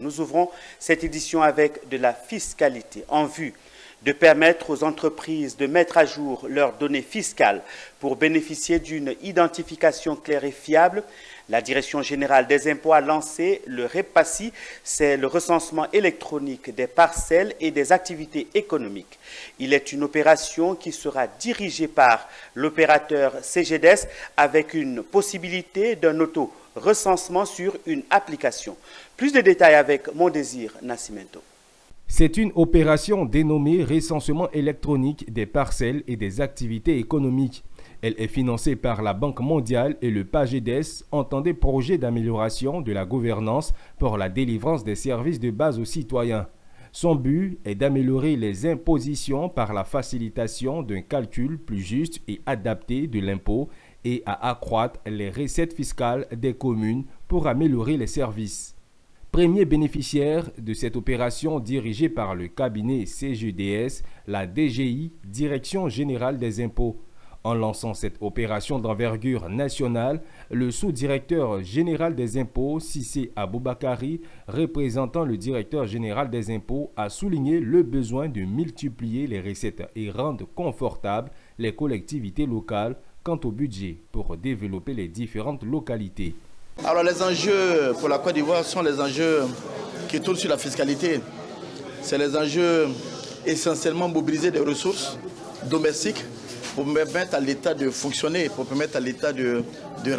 Nous ouvrons cette édition avec de la fiscalité en vue de permettre aux entreprises de mettre à jour leurs données fiscales pour bénéficier d'une identification claire et fiable. La Direction générale des impôts a lancé le REPACI, c'est le recensement électronique des parcelles et des activités économiques. Il est une opération qui sera dirigée par l'opérateur CGDS avec une possibilité d'un auto-recensement sur une application. Plus de détails avec Mondésir Nascimento. C'est une opération dénommée recensement électronique des parcelles et des activités économiques. Elle est financée par la Banque mondiale et le PAGEDES, entendent projet d'amélioration de la gouvernance pour la délivrance des services de base aux citoyens. Son but est d'améliorer les impositions par la facilitation d'un calcul plus juste et adapté de l'impôt et à accroître les recettes fiscales des communes pour améliorer les services. Premier bénéficiaire de cette opération dirigée par le cabinet CGDS, la DGI, Direction générale des impôts. En lançant cette opération d'envergure nationale, le sous-directeur général des impôts, Cissé Aboubakari, représentant le directeur général des impôts, a souligné le besoin de multiplier les recettes et rendre confortables les collectivités locales quant au budget pour développer les différentes localités. Alors les enjeux pour la Côte d'Ivoire sont les enjeux qui tournent sur la fiscalité. C'est les enjeux essentiellement mobiliser des ressources domestiques pour permettre à l'État de fonctionner, pour permettre à l'État de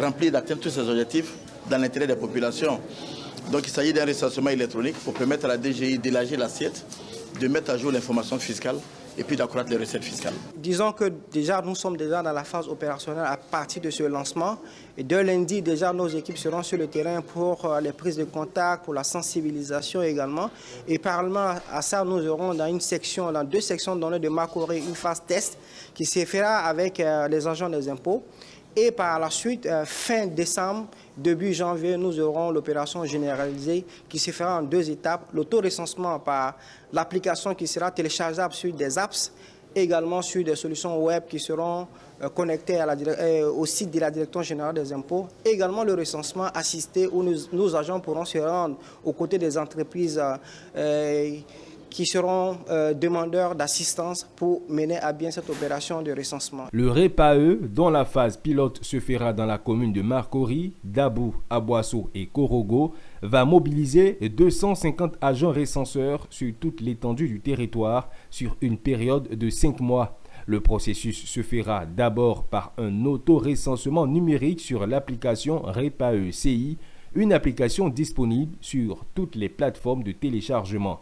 remplir, d'atteindre tous ses objectifs dans l'intérêt des populations. Donc il s'agit d'un recensement électronique pour permettre à la DGI d'élargir l'assiette, de mettre à jour l'information fiscale et puis d'accroître les recettes fiscales. Disons que déjà nous sommes déjà dans la phase opérationnelle à partir de ce lancement. Et de lundi, déjà nos équipes seront sur le terrain pour les prises de contact, pour la sensibilisation également. Et parallèlement à ça, nous aurons dans deux sections données de Makori une phase test qui se fera avec les agents des impôts. Et par la suite, fin décembre, début janvier, nous aurons l'opération généralisée qui se fera en deux étapes. L'auto-recensement par l'application qui sera téléchargeable sur des apps, également sur des solutions web qui seront connectées au site de la Direction générale des impôts. Également le recensement assisté où nos agents pourront se rendre aux côtés des entreprises qui seront demandeurs d'assistance pour mener à bien cette opération de recensement. Le REPAE, dont la phase pilote se fera dans la commune de Marcory, Dabou, Aboasso et Korogo, va mobiliser 250 agents recenseurs sur toute l'étendue du territoire sur une période de 5 mois. Le processus se fera d'abord par un auto-recensement numérique sur l'application REPAE CI, une application disponible sur toutes les plateformes de téléchargement.